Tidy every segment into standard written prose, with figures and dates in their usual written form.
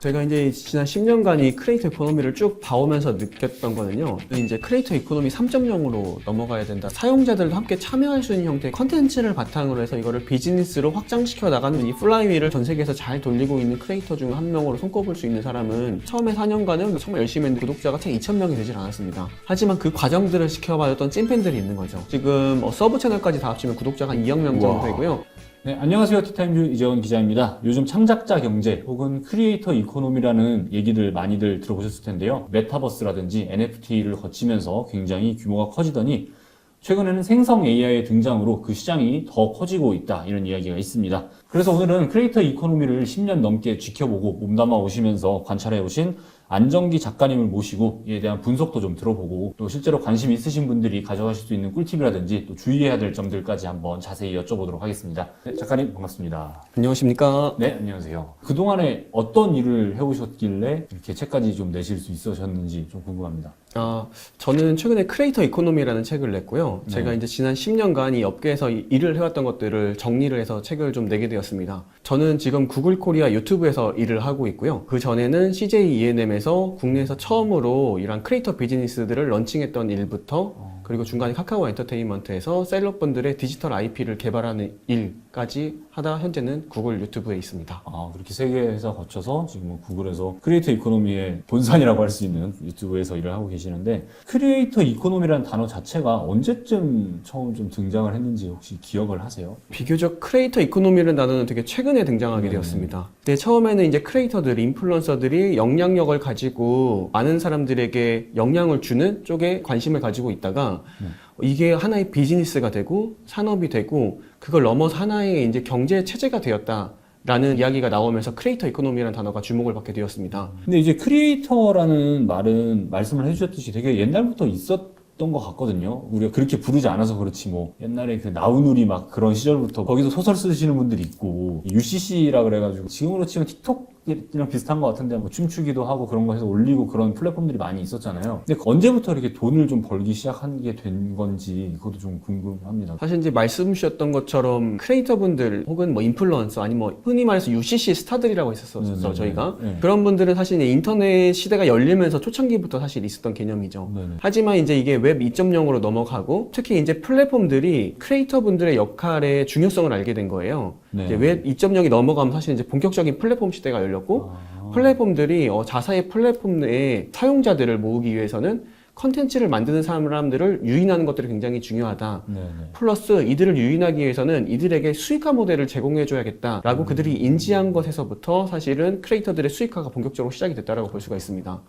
제가 이제 지난 10년간 이 크리에이터 이코노미를 쭉 봐오면서 느꼈던 거는요. 이제 크리에이터 이코노미 3.0으로 넘어가야 된다. 사용자들도 함께 참여할 수 있는 형태의 컨텐츠를 바탕으로 해서 이거를 비즈니스로 확장시켜 나가는 이 플라이휠을 전 세계에서 잘 돌리고 있는 크리에이터 중 한 명으로 손꼽을 수 있는 사람은 처음에 4년간은 정말 열심히 했는데 구독자가 채 2,000명이 되질 않았습니다. 하지만 그 과정들을 지켜봐줬던 찐팬들이 있는 거죠. 지금 서브 채널까지 다 합치면 구독자가 한 2억 명 정도 되고요. 네, 안녕하세요. 티타임즈 이재원 기자입니다. 요즘 창작자 경제 혹은 크리에이터 이코노미라는 얘기들 많이들 들어보셨을 텐데요. 메타버스라든지 NFT를 거치면서 굉장히 규모가 커지더니 최근에는 생성 AI의 등장으로 그 시장이 더 커지고 있다, 이런 이야기가 있습니다. 그래서 오늘은 크리에이터 이코노미를 10년 넘게 지켜보고 몸담아 오시면서 관찰해 오신 안정기 작가님을 모시고 이에 대한 분석도 좀 들어보고 또 실제로 관심 있으신 분들이 가져가실 수 있는 꿀팁이라든지 또 주의해야 될 점들까지 한번 자세히 여쭤보도록 하겠습니다. 네, 작가님 반갑습니다. 안녕하십니까? 네, 안녕하세요. 그동안에 어떤 일을 해오셨길래 이렇게 책까지 좀 내실 수 있으셨는지 좀 궁금합니다. 저는 최근에 크리에이터 이코노미라는 책을 냈고요. 네. 제가 이제 지난 10년간 이 업계에서 일을 해왔던 것들을 정리를 해서 책을 좀 내게 되었습니다. 저는 지금 구글 코리아 유튜브에서 일을 하고 있고요. 그 전에는 CJ E&M에서 국내에서 처음으로 이런 크리에이터 비즈니스들을 런칭했던 일부터 그리고 중간에 카카오 엔터테인먼트에서 셀럽분들의 디지털 IP를 개발하는 일까지 하다 현재는 구글 유튜브에 있습니다. 그렇게 세 개 회사 거쳐서 지금 구글에서 크리에이터 이코노미의 본산이라고 할 수 있는 유튜브에서 일을 하고 계시는데, 크리에이터 이코노미라는 단어 자체가 언제쯤 처음 좀 등장을 했는지 혹시 기억을 하세요? 비교적 크리에이터 이코노미라는 단어는 되게 최근에 등장하게 되었습니다. 근데 처음에는 이제 크리에이터들, 인플루언서들이 영향력을 가지고 많은 사람들에게 영향을 주는 쪽에 관심을 가지고 있다가 이게 하나의 비즈니스가 되고 산업이 되고 그걸 넘어서 하나의 이제 경제 체제가 되었다라는 이야기가 나오면서 크리에이터 이코노미라는 단어가 주목을 받게 되었습니다. 근데 이제 크리에이터라는 말은 말씀을 해주셨듯이 되게 옛날부터 있었던 것 같거든요. 우리가 그렇게 부르지 않아서 그렇지 뭐 옛날에 그 나우누리 막 그런 시절부터 거기서 소설 쓰시는 분들이 있고 UCC라 그래가지고 지금으로 치면 틱톡이랑 비슷한 것 같은데 뭐 춤추기도 하고 그런 거 해서 올리고 그런 플랫폼들이 많이 있었잖아요. 근데 언제부터 이렇게 돈을 좀 벌기 시작한 게 된 건지 그것도 좀 궁금합니다. 사실 이제 말씀 주셨던 것처럼 크리에이터분들 혹은 뭐 인플루언서 아니면 뭐 흔히 말해서 UCC 스타들이라고 했었어요. 저희가. 네. 그런 분들은 사실 이제 인터넷 시대가 열리면서 초창기부터 사실 있었던 개념이죠. 네네. 하지만 이제 이게 웹 2.0으로 넘어가고 특히 이제 플랫폼들이 크리에이터분들의 역할의 중요성을 알게 된 거예요. 네. 이제 웹 2.0이 넘어가면 사실 이제 본격적인 플랫폼 시대가 열렸고 플랫폼들이 자사의 플랫폼 내에 사용자들을 모으기 위해서는 컨텐츠를 만드는 사람들을 유인하는 것들이 굉장히 중요하다. 네네. 플러스 이들을 유인하기 위해서는 이들에게 수익화 모델을 제공해줘야겠다라고 그들이 인지한 것에서부터 사실은 크리에이터들의 수익화가 본격적으로 시작이 됐다라고 볼 수가 있습니다.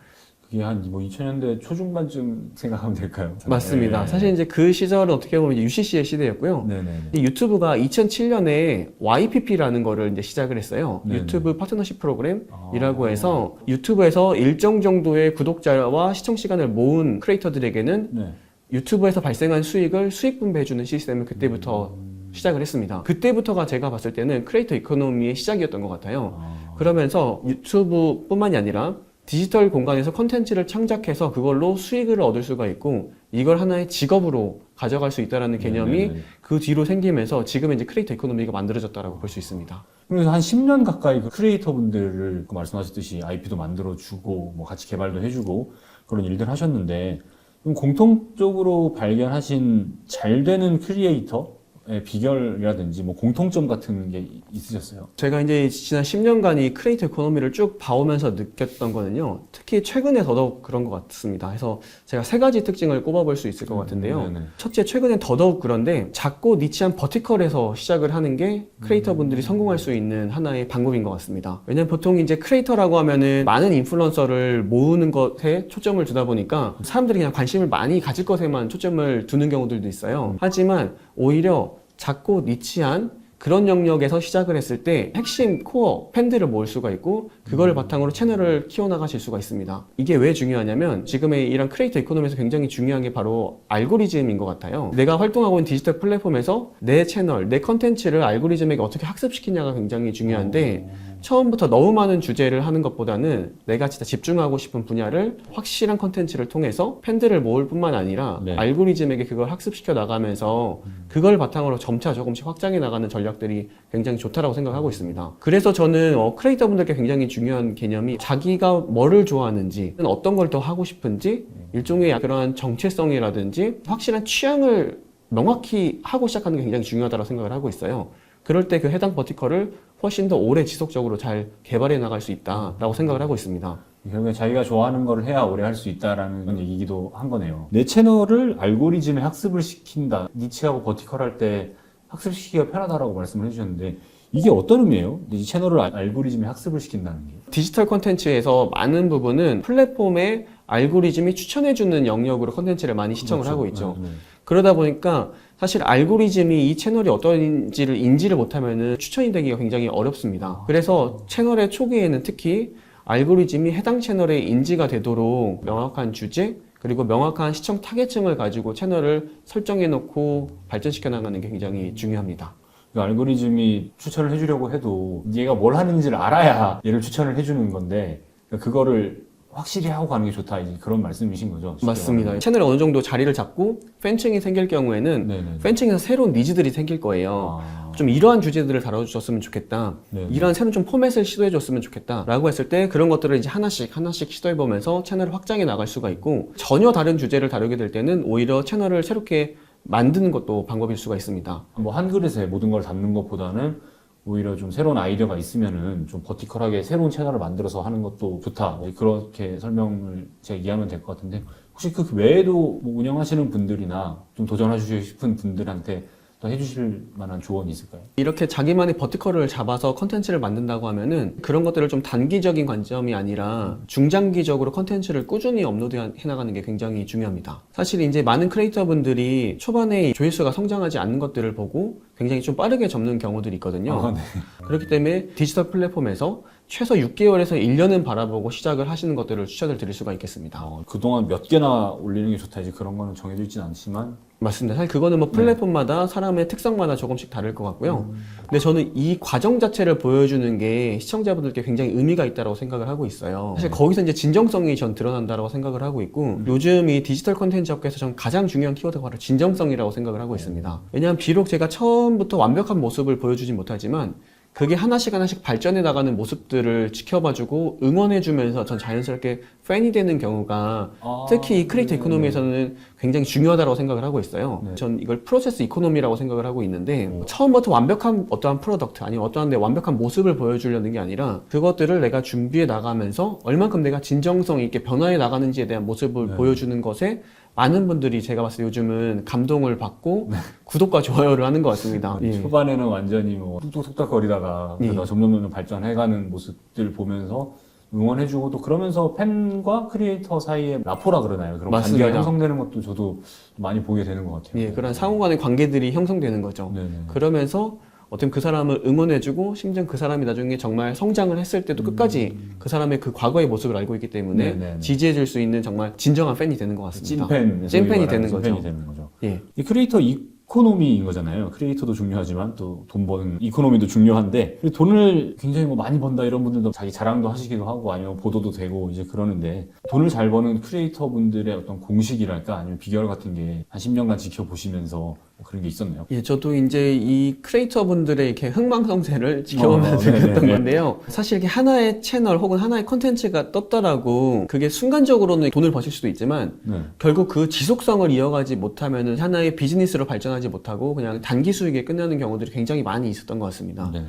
그게 한 뭐 2000년대 초중반쯤 생각하면 될까요? 맞습니다. 네. 사실 이제 그 시절은 어떻게 보면 이제 UCC의 시대였고요. 네네. 이 유튜브가 2007년에 YPP라는 거를 이제 시작을 했어요. 네네. 유튜브 파트너십 프로그램이라고 해서 유튜브에서 일정 정도의 구독자와 시청 시간을 모은 크리에이터들에게는 네. 유튜브에서 발생한 수익을 수익 분배해주는 시스템을 그때부터 시작을 했습니다. 그때부터가 제가 봤을 때는 크리에이터 이코노미의 시작이었던 것 같아요. 그러면서 유튜브뿐만이 아니라 디지털 공간에서 컨텐츠를 창작해서 그걸로 수익을 얻을 수가 있고 이걸 하나의 직업으로 가져갈 수 있다는 개념이 네네네. 그 뒤로 생기면서 지금은 이제 크리에이터 이코노미가 만들어졌다고 볼 수 있습니다. 그래서 한 10년 가까이 그 크리에이터 분들을 말씀하셨듯이 IP도 만들어주고 뭐 같이 개발도 해주고 그런 일들 하셨는데, 그럼 공통적으로 발견하신 잘 되는 크리에이터의 비결이라든지 뭐 공통점 같은 게 있으셨어요? 제가 이제 지난 10년간 이 크리에이터 이코노미를 쭉 봐오면서 느꼈던 거는요. 특히 최근에 더더욱 그런 것 같습니다. 그래서 제가 세 가지 특징을 꼽아볼 수 있을 것 같은데요. 네네. 첫째, 최근엔 더더욱 그런데 작고 니치한 버티컬에서 시작을 하는 게 크리에이터 분들이 성공할 수 있는 하나의 방법인 것 같습니다. 왜냐면 보통 이제 크리에이터라고 하면은 많은 인플루언서를 모으는 것에 초점을 두다 보니까 사람들이 그냥 관심을 많이 가질 것에만 초점을 두는 경우들도 있어요. 하지만 오히려 작고 니치한 그런 영역에서 시작을 했을 때 핵심 코어 팬들을 모을 수가 있고 그거를 바탕으로 채널을 키워나가실 수가 있습니다. 이게 왜 중요하냐면 지금의 이런 크리에이터 이코노미에서 굉장히 중요한 게 바로 알고리즘인 것 같아요. 내가 활동하고 있는 디지털 플랫폼에서 내 채널, 내 컨텐츠를 알고리즘에게 어떻게 학습시키냐가 굉장히 중요한데 처음부터 너무 많은 주제를 하는 것보다는 내가 진짜 집중하고 싶은 분야를 확실한 컨텐츠를 통해서 팬들을 모을 뿐만 아니라 네. 알고리즘에게 그걸 학습시켜 나가면서 그걸 바탕으로 점차 조금씩 확장해 나가는 전략들이 굉장히 좋다라고 생각하고 있습니다. 그래서 저는 크리에이터분들께 굉장히 중요한 개념이 자기가 뭐를 좋아하는지 어떤 걸 더 하고 싶은지 일종의 그런 정체성이라든지 확실한 취향을 명확히 하고 시작하는 게 굉장히 중요하다고 생각을 하고 있어요. 그럴 때 그 해당 버티컬을 훨씬 더 오래 지속적으로 잘 개발해 나갈 수 있다라고 생각을 하고 있습니다. 결국에 자기가 좋아하는 거를 해야 오래 할 수 있다라는 얘기기도 한 거네요. 내 채널을 알고리즘에 학습을 시킨다. 니치하고 버티컬 할 때 학습시키기가 편하다라고 말씀을 해주셨는데 이게 어떤 의미예요? 이 채널을 알고리즘에 학습을 시킨다는 게? 디지털 콘텐츠에서 많은 부분은 플랫폼에 알고리즘이 추천해주는 영역으로 콘텐츠를 많이 시청을 하고 있죠. 네. 그러다 보니까 사실 알고리즘이 이 채널이 어떤지를 인지를 못하면은 추천이 되기가 굉장히 어렵습니다. 그래서 채널의 초기에는 특히 알고리즘이 해당 채널의 인지가 되도록 명확한 주제 그리고 명확한 시청 타겟층을 가지고 채널을 설정해 놓고 발전시켜 나가는 게 굉장히 중요합니다. 그 알고리즘이 추천을 해주려고 해도 얘가 뭘 하는지를 알아야 얘를 추천을 해주는 건데 그거를 확실히 하고 가는 게 좋다 이제 그런 말씀이신 거죠? 맞습니다. 채널이 어느 정도 자리를 잡고 팬층이 생길 경우에는 네네. 팬층에서 새로운 니즈들이 생길 거예요. 아. 좀 이러한 주제들을 다뤄주셨으면 좋겠다. 네네. 이러한 새로운 좀 포맷을 시도해줬으면 좋겠다. 라고 했을 때 그런 것들을 이제 하나씩 시도해보면서 채널을 확장해 나갈 수가 있고 전혀 다른 주제를 다루게 될 때는 오히려 채널을 새롭게 만드는 것도 방법일 수가 있습니다. 뭐 한 그릇에 모든 걸 담는 것보다는 오히려 좀 새로운 아이디어가 있으면은 좀 버티컬하게 새로운 채널을 만들어서 하는 것도 좋다. 그렇게 설명을 제가 이해하면 될 것 같은데 혹시 그 외에도 뭐 운영하시는 분들이나 좀 도전해 주시고 싶은 분들한테 더 해주실 만한 조언이 있을까요? 이렇게 자기만의 버티컬을 잡아서 컨텐츠를 만든다고 하면은 그런 것들을 좀 단기적인 관점이 아니라 중장기적으로 컨텐츠를 꾸준히 업로드해 나가는 게 굉장히 중요합니다. 사실 이제 많은 크리에이터분들이 초반에 조회수가 성장하지 않는 것들을 보고 굉장히 좀 빠르게 접는 경우들이 있거든요. 아, 네. 그렇기 때문에 디지털 플랫폼에서 최소 6개월에서 1년은 바라보고 시작을 하시는 것들을 추천을 드릴 수가 있겠습니다. 그동안 몇 개나 올리는 게 좋다 이제 그런 거는 정해져 있진 않지만 맞습니다. 사실 그거는 뭐 플랫폼마다 사람의 특성마다 조금씩 다를 것 같고요. 근데 저는 이 과정 자체를 보여주는 게 시청자분들께 굉장히 의미가 있다고 생각을 하고 있어요. 사실 거기서 이제 진정성이 전 드러난다고 생각을 하고 있고 요즘 이 디지털 콘텐츠 업계에서 전 가장 중요한 키워드가 바로 진정성이라고 생각을 하고 있습니다. 왜냐하면 비록 제가 처음부터 완벽한 모습을 보여주진 못하지만 그게 하나씩 발전해 나가는 모습들을 지켜봐주고 응원해주면서 전 자연스럽게 팬이 되는 경우가 특히 이 크리에이터 이코노미에서는 굉장히 중요하다고 생각을 하고 있어요. 네. 전 이걸 프로세스 이코노미라고 생각을 하고 있는데 처음부터 완벽한 어떠한 프로덕트 아니면 어떠한 내 완벽한 모습을 보여주려는 게 아니라 그것들을 내가 준비해 나가면서 얼만큼 내가 진정성 있게 변화해 나가는지에 대한 모습을 네. 보여주는 것에 많은 분들이 제가 봤을 때 요즘은 감동을 받고 구독과 좋아요를 하는 것 같습니다. 예. 초반에는 완전히 뭐 뚝뚝뚝딱 거리다가 예. 그러다 점점 발전해가는 모습들 보면서 응원해주고 또 그러면서 팬과 크리에이터 사이에 라포라 그러나요? 그런 맞습니다. 관계가 형성되는 것도 저도 많이 보게 되는 것 같아요. 예, 그런 상호 간의 관계들이 형성되는 거죠. 네네. 그러면서 어떤 그 사람을 응원해주고 심지어 그 사람이 나중에 정말 성장을 했을 때도 끝까지 그 사람의 그 과거의 모습을 알고 있기 때문에 네네네. 지지해줄 수 있는 정말 진정한 팬이 되는 것 같습니다. 찐팬, 찐팬이 되는 거죠. 찐팬이 되는 거죠. 예. 이 크리에이터 이코노미인 거잖아요. 크리에이터도 중요하지만 또 돈 버는 이코노미도 중요한데 돈을 굉장히 뭐 많이 번다 이런 분들도 자기 자랑도 하시기도 하고 아니면 보도도 되고 이제 그러는데 돈을 잘 버는 크리에이터 분들의 어떤 공식이랄까 아니면 비결 같은 게 한 10년간 지켜보시면서 뭐 그런 게 있었나요? 예, 저도 이제 이 크리에이터 분들의 이렇게 흥망성쇠를 지켜보면서 네네네. 그랬던 건데요. 사실 이렇게 하나의 채널 혹은 하나의 컨텐츠가 떴다라고 그게 순간적으로는 돈을 버실 수도 있지만 네. 결국 그 지속성을 이어가지 못하면은 하나의 비즈니스로 발전하지 못하고 그냥 단기 수익에 끝나는 경우들이 굉장히 많이 있었던 것 같습니다. 네.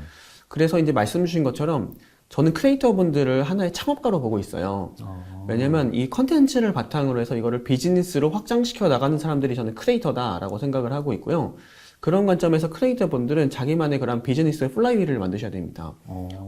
그래서 이제 말씀 주신 것처럼 저는 크리에이터 분들을 하나의 창업가로 보고 있어요. 왜냐면 이 컨텐츠를 바탕으로 해서 이거를 비즈니스로 확장시켜 나가는 사람들이 저는 크리에이터다라고 생각을 하고 있고요. 그런 관점에서 크리에이터 분들은 자기만의 그런 비즈니스의 플라이휠을 만드셔야 됩니다.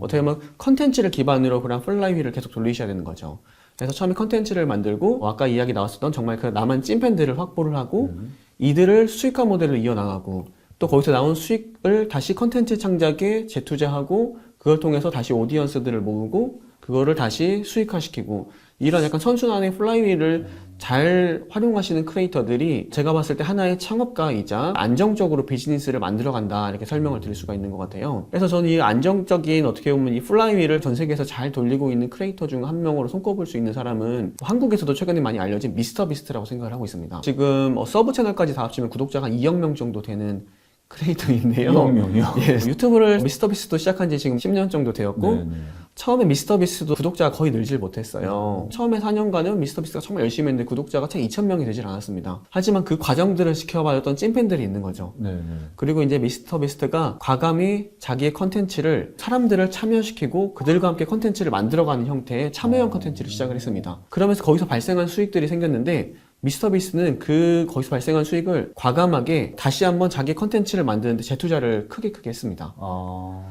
어떻게 보면 컨텐츠를 기반으로 그런 플라이휠을 계속 돌리셔야 되는 거죠. 그래서 처음에 컨텐츠를 만들고 아까 이야기 나왔었던 정말 그 남은 찐팬들을 확보를 하고 이들을 수익화 모델로 이어나가고 또 거기서 나온 수익을 다시 컨텐츠 창작에 재투자하고 그걸 통해서 다시 오디언스들을 모으고 그거를 다시 수익화시키고 이런 약간 선순환의 플라이휠을 잘 활용하시는 크리에이터들이 제가 봤을 때 하나의 창업가이자 안정적으로 비즈니스를 만들어간다 이렇게 설명을 드릴 수가 있는 것 같아요. 그래서 저는 이 안정적인 어떻게 보면 이 플라이휠을 전 세계에서 잘 돌리고 있는 크리에이터 중 한 명으로 손꼽을 수 있는 사람은 한국에서도 최근에 많이 알려진 미스터 비스트라고 생각을 하고 있습니다. 지금 서브 채널까지 다 합치면 구독자가 한 2억 명 정도 되는 크리에이터인데요. 2억 명이요? 예, 유튜브를 미스터 비스트도 시작한 지 지금 10년 정도 되었고 네네. 처음에 미스터 비스트도 구독자가 거의 늘질 못했어요. 처음에 4년간은 미스터 비스트가 정말 열심히 했는데 구독자가 채 2,000명이 되질 않았습니다. 하지만 그 과정들을 지켜봐줬던 찐팬들이 있는 거죠. 네네. 그리고 이제 미스터 비스트가 과감히 자기의 컨텐츠를 사람들을 참여시키고 그들과 함께 컨텐츠를 만들어가는 형태의 참여형 컨텐츠를 시작을 했습니다. 그러면서 거기서 발생한 수익들이 생겼는데 미스터 비스트는 거기서 발생한 수익을 과감하게 다시 한번 자기 컨텐츠를 만드는데 재투자를 크게 했습니다.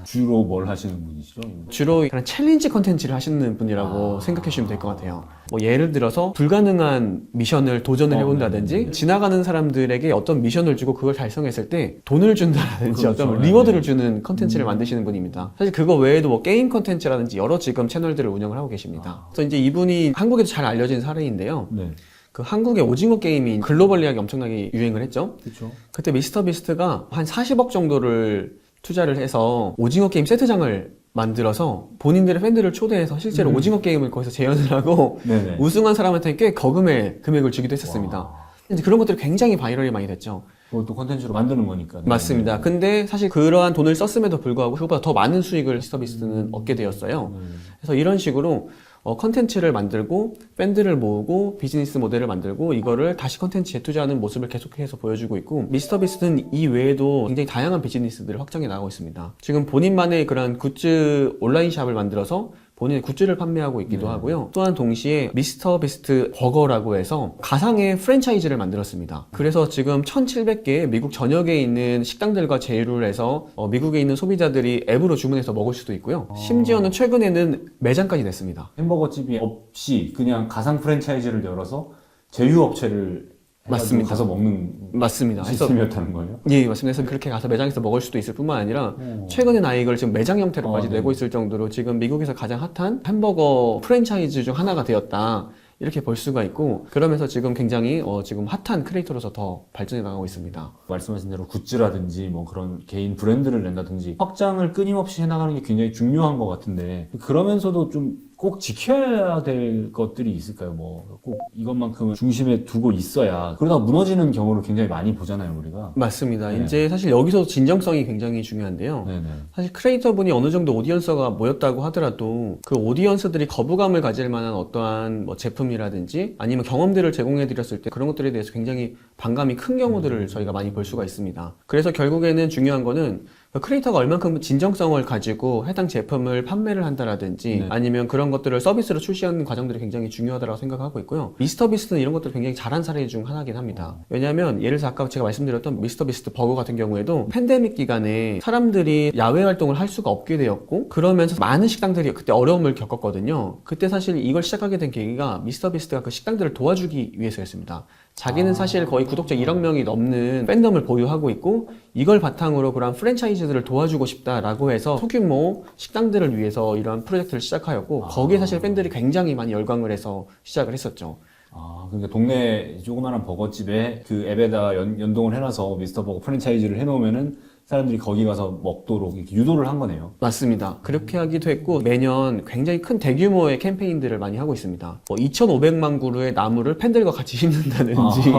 주로 뭘 하시는 분이시죠? 주로 그런 챌린지 컨텐츠를 하시는 분이라고 생각해 주시면 될 것 같아요. 뭐 예를 들어서 불가능한 미션을 도전을 해본다든지 지나가는 사람들에게 어떤 미션을 주고 그걸 달성했을 때 돈을 준다든지 그렇죠. 어떤 리워드를 주는 컨텐츠를 만드시는 분입니다. 사실 그거 외에도 뭐 게임 컨텐츠라든지 여러 지금 채널들을 운영을 하고 계십니다. 그래서 이제 이분이 한국에도 잘 알려진 사례인데요. 네. 그 한국의 오징어 게임이 글로벌리하게 엄청나게 유행을 했죠. 그렇죠. 그때 미스터 비스트가 한 40억 정도를 투자를 해서 오징어 게임 세트장을 만들어서 본인들의 팬들을 초대해서 실제로 오징어 게임을 거기서 재현을 하고 네네. 우승한 사람한테 꽤 거금의 금액을 주기도 했었습니다. 이제 그런 것들이 굉장히 바이럴이 많이 됐죠. 그것도 콘텐츠로 만드는 거니까. 맞습니다. 근데 사실 그러한 돈을 썼음에도 불구하고 그보다 더 많은 수익을 미스터 비스트는 얻게 되었어요. 그래서 이런 식으로 컨텐츠를 만들고 팬들을 모으고 비즈니스 모델을 만들고 이거를 다시 컨텐츠에 투자하는 모습을 계속해서 보여주고 있고 미스터 비스트는 이 외에도 굉장히 다양한 비즈니스들을 확장해 나가고 있습니다. 지금 본인만의 그런 굿즈 온라인 샵을 만들어서 본인의 굿즈를 판매하고 있기도 하고요. 또한 동시에 미스터 비스트 버거라고 해서 가상의 프랜차이즈를 만들었습니다. 그래서 지금 1,700개의 미국 전역에 있는 식당들과 제휴를 해서 미국에 있는 소비자들이 앱으로 주문해서 먹을 수도 있고요. 심지어는 최근에는 매장까지 냈습니다. 햄버거집이 없이 그냥 가상 프랜차이즈를 열어서 제휴업체를 맞습니다. 가서 먹는 맞습니다. 시스템이었다는 거예요? 예, 맞습니다. 그래서 그렇게 가서 매장에서 먹을 수도 있을 뿐만 아니라 최근에 아예 이걸 지금 매장 형태로까지 내고 있을 정도로 지금 미국에서 가장 핫한 햄버거 프랜차이즈 중 하나가 되었다. 이렇게 볼 수가 있고 그러면서 지금 굉장히 지금 핫한 크리에이터로서 더 발전해 나가고 있습니다. 말씀하신 대로 굿즈라든지 뭐 그런 개인 브랜드를 낸다든지 확장을 끊임없이 해나가는 게 굉장히 중요한 것 같은데 그러면서도 좀 꼭 지켜야 될 것들이 있을까요? 뭐 꼭 이것만큼은 중심에 두고 있어야 그러다가 무너지는 경우를 굉장히 많이 보잖아요 우리가. 맞습니다. 네. 이제 사실 여기서 진정성이 굉장히 중요한데요. 네네. 사실 크리에이터분이 어느 정도 오디언스가 모였다고 하더라도 그 오디언스들이 거부감을 가질 만한 어떠한 뭐 제품이라든지 아니면 경험들을 제공해 드렸을 때 그런 것들에 대해서 굉장히 반감이 큰 경우들을 저희가 많이 볼 수가 있습니다. 그래서 결국에는 중요한 거는 크리에이터가 얼만큼 진정성을 가지고 해당 제품을 판매를 한다라든지 네. 아니면 그런 것들을 서비스로 출시하는 과정들이 굉장히 중요하다고 생각하고 있고요. 미스터 비스트는 이런 것들을 굉장히 잘한 사례 중 하나긴 합니다. 왜냐하면 예를 들어서 아까 제가 말씀드렸던 미스터 비스트 버거 같은 경우에도 팬데믹 기간에 사람들이 야외 활동을 할 수가 없게 되었고 그러면서 많은 식당들이 그때 어려움을 겪었거든요. 그때 사실 이걸 시작하게 된 계기가 미스터 비스트가 그 식당들을 도와주기 위해서였습니다. 자기는 사실 거의 구독자 1억 명이 넘는 팬덤을 보유하고 있고 이걸 바탕으로 그런 프랜차이즈들을 도와주고 싶다라고 해서 소규모 식당들을 위해서 이런 프로젝트를 시작하였고 거기에 사실 팬들이 굉장히 많이 열광을 해서 시작을 했었죠. 그러니까 동네 조그마한 버거집에 그 앱에다 연동을 해놔서 미스터 버거 프랜차이즈를 해놓으면은 사람들이 거기 가서 먹도록 이렇게 유도를 한 거네요. 맞습니다. 그렇게 하기도 했고 매년 굉장히 큰 대규모의 캠페인들을 많이 하고 있습니다. 2,500만 그루의 나무를 팬들과 같이 심는다든지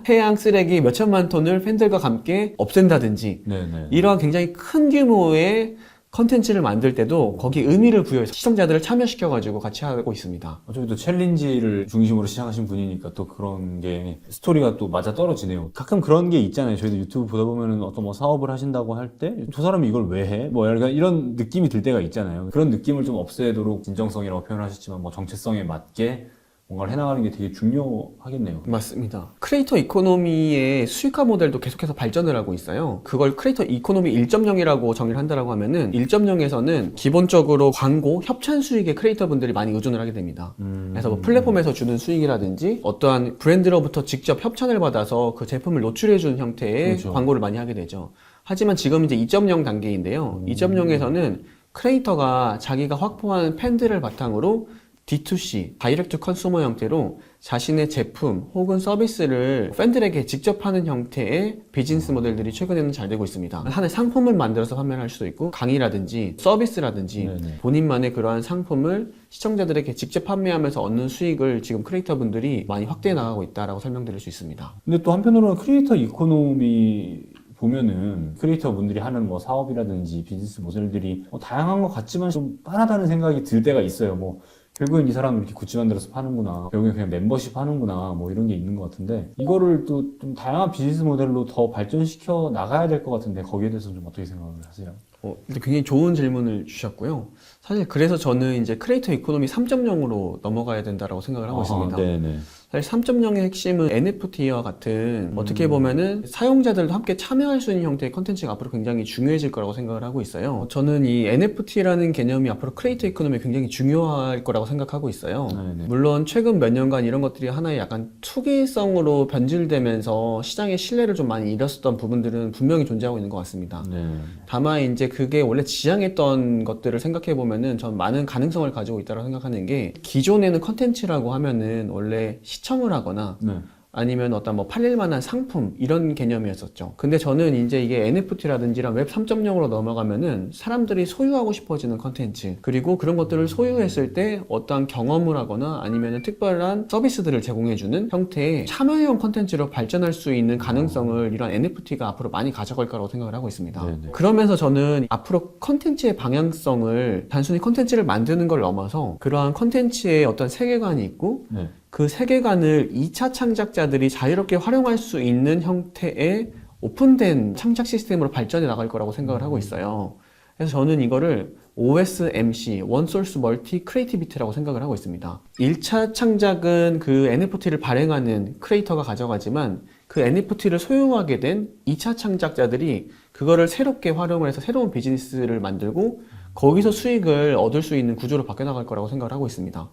해양 쓰레기 몇천만 톤을 팬들과 함께 없앤다든지 네네. 이러한 굉장히 큰 규모의 컨텐츠를 만들 때도 거기 의미를 부여해서 시청자들을 참여시켜가지고 같이 하고 있습니다. 어차피 또 챌린지를 중심으로 시작하신 분이니까 또 그런 게 스토리가 또 맞아 떨어지네요. 가끔 그런 게 있잖아요. 저희도 유튜브 보다 보면은 어떤 뭐 사업을 하신다고 할 때 저 사람이 이걸 왜 해? 뭐 약간 이런 느낌이 들 때가 있잖아요. 그런 느낌을 좀 없애도록 진정성이라고 표현하셨지만 뭐 정체성에 맞게 뭔가를 해나가는 게 되게 중요하겠네요. 맞습니다. 크리에이터 이코노미의 수익화 모델도 계속해서 발전을 하고 있어요. 그걸 크리에이터 이코노미 1.0이라고 정의를 한다라고 하면은 1.0에서는 기본적으로 광고, 협찬 수익에 크리에이터분들이 많이 의존을 하게 됩니다. 그래서 뭐 플랫폼에서 주는 수익이라든지 어떠한 브랜드로부터 직접 협찬을 받아서 그 제품을 노출해주는 형태의 그렇죠. 광고를 많이 하게 되죠. 하지만 지금 이제 2.0 단계인데요. 2.0에서는 크리에이터가 자기가 확보한 팬들을 바탕으로 D2C, 다이렉트 컨슈머 형태로 자신의 제품 혹은 서비스를 팬들에게 직접 하는 형태의 비즈니스 모델들이 최근에는 잘 되고 있습니다. 하나의 상품을 만들어서 판매를 할 수도 있고 강의라든지 서비스라든지 네네. 본인만의 그러한 상품을 시청자들에게 직접 판매하면서 얻는 수익을 지금 크리에이터분들이 많이 확대해 나가고 있다라고 설명드릴 수 있습니다. 근데 또 한편으로는 크리에이터 이코노미 보면은 크리에이터 분들이 하는 뭐 사업이라든지 비즈니스 모델들이 다양한 것 같지만 좀 뻔하다는 생각이 들 때가 있어요. 뭐 결국엔 이 사람은 이렇게 굿즈 만들어서 파는구나, 결국엔 그냥 멤버십 하는구나, 뭐 이런 게 있는 것 같은데 이거를 또 좀 다양한 비즈니스 모델로 더 발전시켜 나가야 될 것 같은데 거기에 대해서는 좀 어떻게 생각을 하세요? 근데 굉장히 좋은 질문을 주셨고요. 사실 그래서 저는 이제 크리에이터 이코노미 3.0으로 넘어가야 된다라고 생각을 하고 있습니다. 네네. 사실 3.0의 핵심은 NFT와 같은 어떻게 보면은 사용자들도 함께 참여할 수 있는 형태의 컨텐츠가 앞으로 굉장히 중요해질 거라고 생각을 하고 있어요. 저는 이 NFT라는 개념이 앞으로 크리에이터 이코노미에 굉장히 중요할 거라고 생각하고 있어요. 네네. 물론 최근 몇 년간 이런 것들이 하나의 약간 투기성으로 변질되면서 시장의 신뢰를 좀 많이 잃었었던 부분들은 분명히 존재하고 있는 것 같습니다. 네. 다만 이제 그게 원래 지향했던 것들을 생각해 보면은 전 많은 가능성을 가지고 있다고 생각하는 게 기존에는 컨텐츠라고 하면은 원래 시청을 하거나 네. 아니면 어떤 뭐 팔릴 만한 상품 이런 개념이었었죠. 근데 저는 이제 이게 NFT라든지 이런 웹 3.0으로 넘어가면은 사람들이 소유하고 싶어지는 컨텐츠 그리고 그런 것들을 소유했을 때 어떠한 경험을 하거나 아니면 특별한 서비스들을 제공해주는 형태의 참여형 컨텐츠로 발전할 수 있는 가능성을 이런 NFT가 앞으로 많이 가져갈 거라고 생각을 하고 있습니다. 네네. 그러면서 저는 앞으로 컨텐츠의 방향성을 단순히 컨텐츠를 만드는 걸 넘어서 그러한 컨텐츠의 어떤 세계관이 있고 네. 그 세계관을 2차 창작자들이 자유롭게 활용할 수 있는 형태의 오픈된 창작 시스템으로 발전해 나갈 거라고 생각을 하고 있어요. 그래서 저는 이거를 OSMC, One Source Multi Creativity라고 생각을 하고 있습니다. 1차 창작은 그 NFT를 발행하는 크리에이터가 가져가지만 그 NFT를 소유하게 된 2차 창작자들이 그거를 새롭게 활용을 해서 새로운 비즈니스를 만들고 거기서 수익을 얻을 수 있는 구조로 바뀌어 나갈 거라고 생각을 하고 있습니다.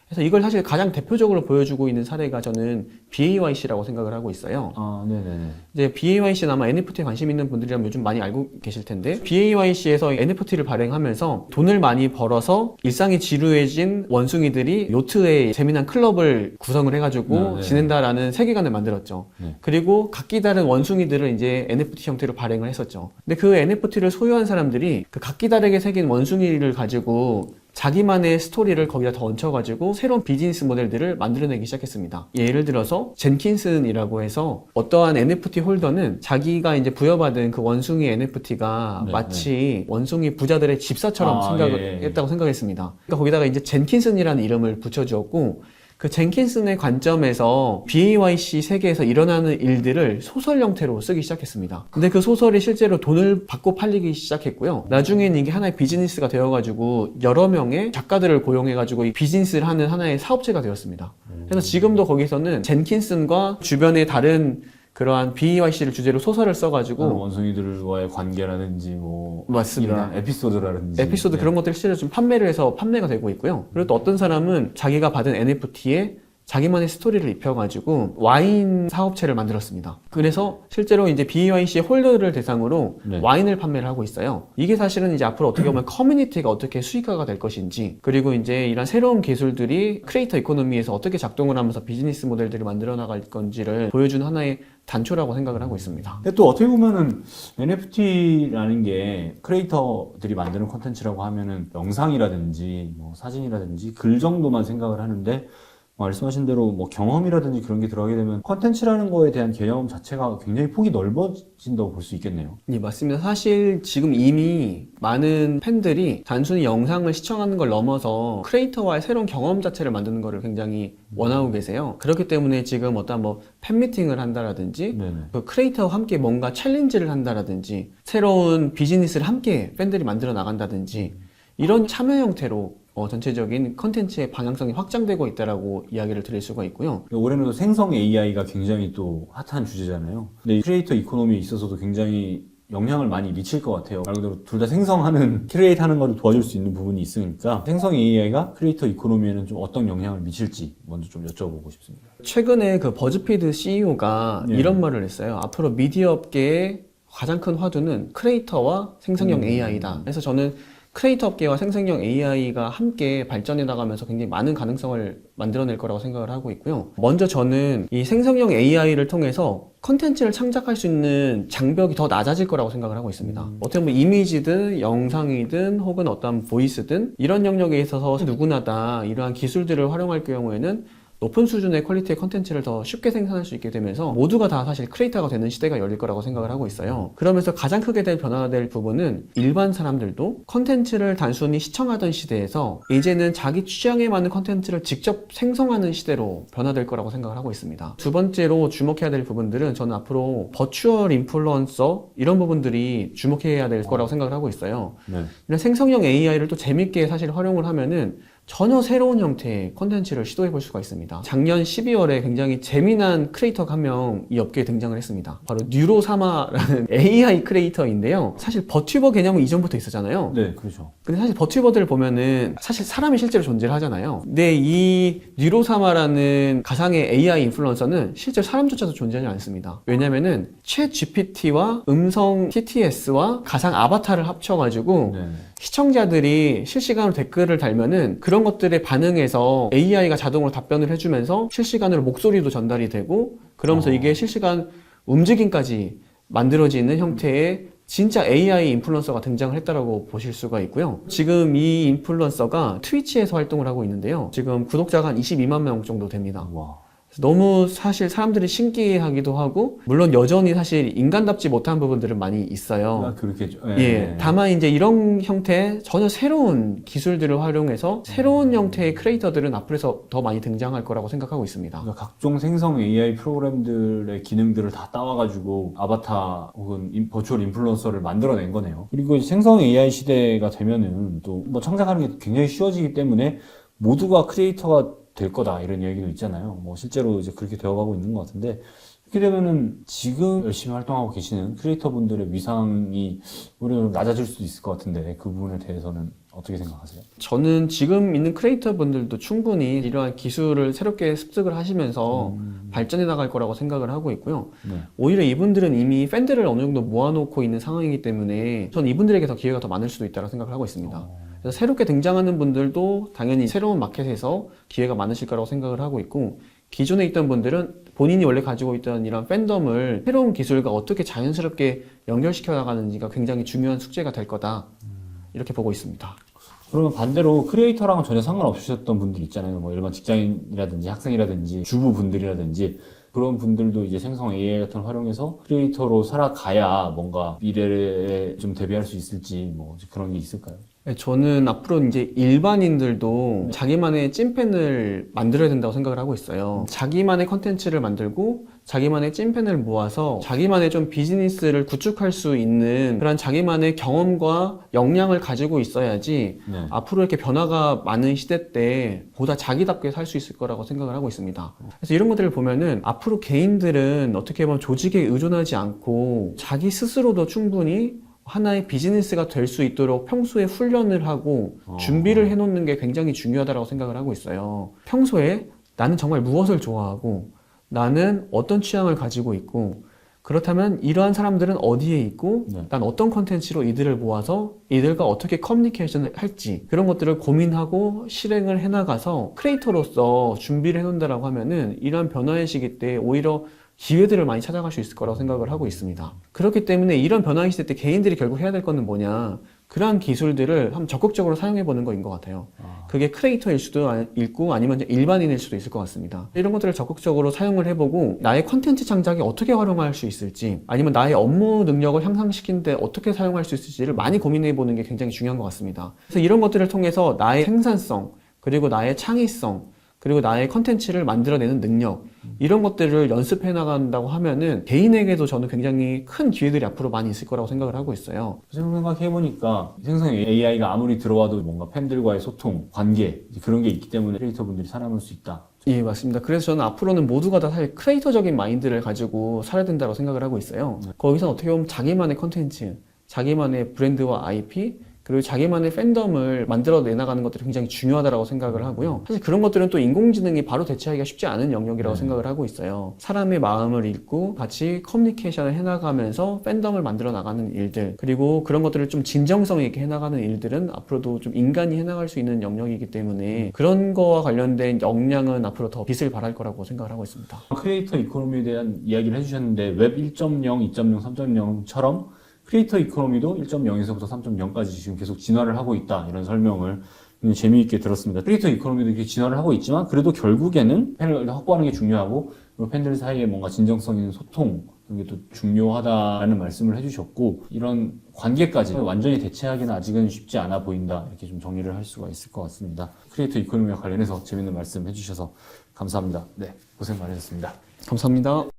그래서 이걸 사실 가장 대표적으로 보여주고 있는 사례가 저는 BAYC라고 생각을 하고 있어요. 네네네. 이제 BAYC는 아마 NFT에 관심 있는 분들이라면 요즘 많이 알고 계실 텐데 BAYC에서 NFT를 발행하면서 돈을 많이 벌어서 일상이 지루해진 원숭이들이 요트의 재미난 클럽을 구성을 해가지고 네. 지낸다라는 세계관을 만들었죠. 네. 그리고 각기 다른 원숭이들을 이제 NFT 형태로 발행을 했었죠. 근데 그 NFT를 소유한 사람들이 그 각기 다르게 생긴 원숭이를 가지고 자기만의 스토리를 거기다 더 얹혀가지고 새로운 비즈니스 모델들을 만들어내기 시작했습니다. 예를 들어서 젠킨슨이라고 해서 어떠한 NFT 홀더는 자기가 이제 부여받은 그 원숭이 NFT가 네, 마치 원숭이 부자들의 집사처럼 생각을 했다고 생각했습니다. 그러니까 거기다가 이제 젠킨슨이라는 이름을 붙여주었고 그 젠킨슨의 관점에서 BAYC 세계에서 일어나는 일들을 소설 형태로 쓰기 시작했습니다. 근데 그 소설이 실제로 돈을 받고 팔리기 시작했고요. 나중에는 이게 하나의 비즈니스가 되어가지고 여러 명의 작가들을 고용해가지고 이 비즈니스를 하는 하나의 사업체가 되었습니다. 그래서 지금도 거기서는 젠킨슨과 주변의 다른 그러한 BAYC를 주제로 소설을 써가지고 원숭이들과의 관계라든지 뭐 맞습니다. 이런 에피소드라든지 에피소드 그런 것들을 실제로 좀 판매를 해서 판매가 되고 있고요. 그리고 또 어떤 사람은 자기가 받은 NFT에 자기만의 스토리를 입혀가지고 와인 사업체를 만들었습니다. 그래서 실제로 이제 BAYC 홀더를 대상으로 네. 와인을 판매를 하고 있어요. 이게 사실은 이제 앞으로 어떻게 보면 커뮤니티가 어떻게 수익화가 될 것인지, 그리고 이제 이런 새로운 기술들이 크리에이터 이코노미에서 어떻게 작동을 하면서 비즈니스 모델들을 만들어 나갈 건지를 보여주는 하나의 단초라고 생각을 하고 있습니다. 근데 또 어떻게 보면은 NFT라는 게 크리에이터들이 만드는 콘텐츠라고 하면은 영상이라든지 뭐 사진이라든지 글 정도만 생각을 하는데 말씀하신 대로 뭐 경험이라든지 그런 게 들어가게 되면 콘텐츠라는 거에 대한 개념 자체가 굉장히 폭이 넓어진다고 볼 수 있겠네요. 네, 맞습니다. 사실 지금 이미 많은 팬들이 단순히 영상을 시청하는 걸 넘어서 크리에이터와의 새로운 경험 자체를 만드는 거를 굉장히 원하고 계세요. 그렇기 때문에 지금 어떤 뭐 팬미팅을 한다라든지 네네. 그 크리에이터와 함께 뭔가 챌린지를 한다라든지 새로운 비즈니스를 함께 팬들이 만들어 나간다든지 이런 참여 형태로 전체적인 컨텐츠의 방향성이 확장되고 있다라고 이야기를 드릴 수가 있고요. 올해는 또 생성 AI가 굉장히 또 핫한 주제잖아요. 근데 이 크리에이터 이코노미에 있어서도 굉장히 영향을 많이 미칠 것 같아요. 말 그대로 둘 다 생성하는, 크리에이트 하는 거를 도와줄 수 있는 부분이 있으니까 생성 AI가 크리에이터 이코노미에는 좀 어떤 영향을 미칠지 먼저 좀 여쭤보고 싶습니다. 최근에 그 버즈피드 CEO가 네. 이런 말을 했어요. 앞으로 미디어 업계의 가장 큰 화두는 크리에이터와 생성형 AI다. 그래서 저는 크리에이터 업계와 생성형 AI가 함께 발전해 나가면서 굉장히 많은 가능성을 만들어낼 거라고 생각을 하고 있고요. 먼저 저는 이 생성형 AI를 통해서 컨텐츠를 창작할 수 있는 장벽이 더 낮아질 거라고 생각을 하고 있습니다. 어떻게 보면 이미지든 영상이든 혹은 어떤 보이스든 이런 영역에 있어서 누구나 다 이러한 기술들을 활용할 경우에는 높은 수준의 퀄리티의 컨텐츠를 더 쉽게 생산할 수 있게 되면서 모두가 다 사실 크리에이터가 되는 시대가 열릴 거라고 생각을 하고 있어요. 그러면서 가장 크게 될 변화가 될 부분은 일반 사람들도 컨텐츠를 단순히 시청하던 시대에서 이제는 자기 취향에 맞는 컨텐츠를 직접 생성하는 시대로 변화될 거라고 생각을 하고 있습니다. 두 번째로 주목해야 될 부분들은 저는 앞으로 버추얼 인플루언서 이런 부분들이 주목해야 될 거라고 생각을 하고 있어요. 네. 이런 생성형 AI를 또 재밌게 사실 활용을 하면은 전혀 새로운 형태의 콘텐츠를 시도해 볼 수가 있습니다. 작년 12월에 굉장히 재미난 크리에이터가 한 명 이 업계에 등장을 했습니다. 바로 뉴로사마라는 AI 크리에이터인데요. 사실 버튜버 개념은 이전부터 있었잖아요. 네, 그렇죠. 근데 사실 버튜버들을 보면은 사실 사람이 실제로 존재를 하잖아요. 근데 이 뉴로사마라는 가상의 AI 인플루언서는 실제로 사람조차도 존재하지 않습니다. 왜냐면은 챗 GPT와 음성 TTS와 가상 아바타를 합쳐가지고 네. 시청자들이 실시간으로 댓글을 달면은 그런 것들에 반응해서 AI가 자동으로 답변을 해주면서 실시간으로 목소리도 전달이 되고 그러면서 이게 실시간 움직임까지 만들어지는 형태의 진짜 AI 인플루언서가 등장을 했다라고 보실 수가 있고요. 지금 이 인플루언서가 트위치에서 활동을 하고 있는데요. 지금 구독자가 한 22만 명 정도 됩니다. 와. 너무 사실 사람들이 신기해하기도 하고 물론 여전히 사실 인간답지 못한 부분들은 많이 있어요. 그렇겠죠. 예, 다만 이제 이런 형태의 전혀 새로운 기술들을 활용해서 새로운 형태의 크리에이터들은 앞으로서 더 많이 등장할 거라고 생각하고 있습니다. 그러니까 각종 생성 AI 프로그램들의 기능들을 다 따와가지고 아바타 혹은 버추얼 인플루언서를 만들어낸 거네요. 그리고 이제 생성 AI 시대가 되면은 또 뭐 창작하는 게 굉장히 쉬워지기 때문에 모두가 크리에이터가 될 거다 이런 얘기도 있잖아요. 뭐 실제로 이제 그렇게 되어가고 있는 것 같은데 이렇게 되면은 지금 열심히 활동하고 계시는 크리에이터 분들의 위상이 오히려 낮아질 수도 있을 것 같은데 그 부분에 대해서는 어떻게 생각하세요? 저는 지금 있는 크리에이터 분들도 충분히 이러한 기술을 새롭게 습득을 하시면서 발전해 나갈 거라고 생각을 하고 있고요. 네. 오히려 이분들은 이미 팬들을 어느 정도 모아놓고 있는 상황이기 때문에 전 이분들에게 더 기회가 더 많을 수도 있다고 생각을 하고 있습니다. 그래서 새롭게 등장하는 분들도 당연히 새로운 마켓에서 기회가 많으실 거라고 생각을 하고 있고 기존에 있던 분들은 본인이 원래 가지고 있던 이런 팬덤을 새로운 기술과 어떻게 자연스럽게 연결시켜 나가는지가 굉장히 중요한 숙제가 될 거다 이렇게 보고 있습니다. 그러면 반대로 크리에이터랑은 전혀 상관없으셨던 분들 있잖아요. 뭐 일반 직장인이라든지 학생이라든지 주부분들이라든지 그런 분들도 이제 생성 AI 같은 걸 활용해서 크리에이터로 살아가야 뭔가 미래에 좀 대비할 수 있을지 뭐 그런 게 있을까요? 저는 앞으로 이제 일반인들도 자기만의 찐팬을 만들어야 된다고 생각을 하고 있어요. 자기만의 컨텐츠를 만들고 자기만의 찐팬을 모아서 자기만의 좀 비즈니스를 구축할 수 있는 그런 자기만의 경험과 역량을 가지고 있어야지 네. 앞으로 이렇게 변화가 많은 시대 때 보다 자기답게 살 수 있을 거라고 생각을 하고 있습니다. 그래서 이런 것들을 보면은 앞으로 개인들은 어떻게 보면 조직에 의존하지 않고 자기 스스로도 충분히 하나의 비즈니스가 될 수 있도록 평소에 훈련을 하고 준비를 해놓는 게 굉장히 중요하다고 생각을 하고 있어요. 평소에 나는 정말 무엇을 좋아하고 나는 어떤 취향을 가지고 있고 그렇다면 이러한 사람들은 어디에 있고 난 어떤 컨텐츠로 이들을 모아서 이들과 어떻게 커뮤니케이션을 할지 그런 것들을 고민하고 실행을 해나가서 크리에이터로서 준비를 해놓는다라고 하면은 이러한 변화의 시기 때 오히려 기회들을 많이 찾아갈 수 있을 거라고 생각을 하고 있습니다. 그렇기 때문에 이런 변화의 시대 때 개인들이 결국 해야 될 거는 뭐냐 그러한 기술들을 한번 적극적으로 사용해 보는 거인 것 같아요. 그게 크리에이터일 수도 있고 아니면 일반인일 수도 있을 것 같습니다. 이런 것들을 적극적으로 사용을 해보고 나의 컨텐츠 창작에 어떻게 활용할 수 있을지 아니면 나의 업무 능력을 향상시키는데 어떻게 사용할 수 있을지를 많이 고민해 보는 게 굉장히 중요한 것 같습니다. 그래서 이런 것들을 통해서 나의 생산성 그리고 나의 창의성 그리고 나의 컨텐츠를 만들어내는 능력 이런 것들을 연습해 나간다고 하면은 개인에게도 저는 굉장히 큰 기회들이 앞으로 많이 있을 거라고 생각을 하고 있어요. 생각해보니까 생성 AI가 아무리 들어와도 뭔가 팬들과의 소통, 관계 그런 게 있기 때문에 크리에이터분들이 살아남을 수 있다. 예, 맞습니다. 그래서 저는 앞으로는 모두가 다 사실 크리에이터적인 마인드를 가지고 살아야 된다고 생각을 하고 있어요. 거기서 어떻게 보면 자기만의 컨텐츠, 자기만의 브랜드와 IP 그리고 자기만의 팬덤을 만들어 내나가는 것들이 굉장히 중요하다고 생각을 하고요. 사실 그런 것들은 또 인공지능이 바로 대체하기가 쉽지 않은 영역이라고 생각을 하고 있어요. 사람의 마음을 읽고 같이 커뮤니케이션을 해나가면서 팬덤을 만들어 나가는 일들, 그리고 그런 것들을 좀 진정성 있게 해나가는 일들은 앞으로도 좀 인간이 해나갈 수 있는 영역이기 때문에 그런 거와 관련된 역량은 앞으로 더 빛을 발할 거라고 생각을 하고 있습니다. 크리에이터 이코노미에 대한 이야기를 해주셨는데 웹 1.0, 2.0, 3.0처럼 크리에이터 이코노미도 1.0에서부터 3.0까지 지금 계속 진화를 하고 있다, 이런 설명을 굉장히 재미있게 들었습니다. 크리에이터 이코노미도 이렇게 진화를 하고 있지만 그래도 결국에는 팬을 확보하는 게 중요하고, 그리고 팬들 사이에 뭔가 진정성 있는 소통, 그게 또 중요하다라는 말씀을 해주셨고, 이런 관계까지 완전히 대체하기는 아직은 쉽지 않아 보인다, 이렇게 좀 정리를 할 수가 있을 것 같습니다. 크리에이터 이코노미와 관련해서 재밌는 말씀 해주셔서 감사합니다. 네, 고생 많으셨습니다. 감사합니다.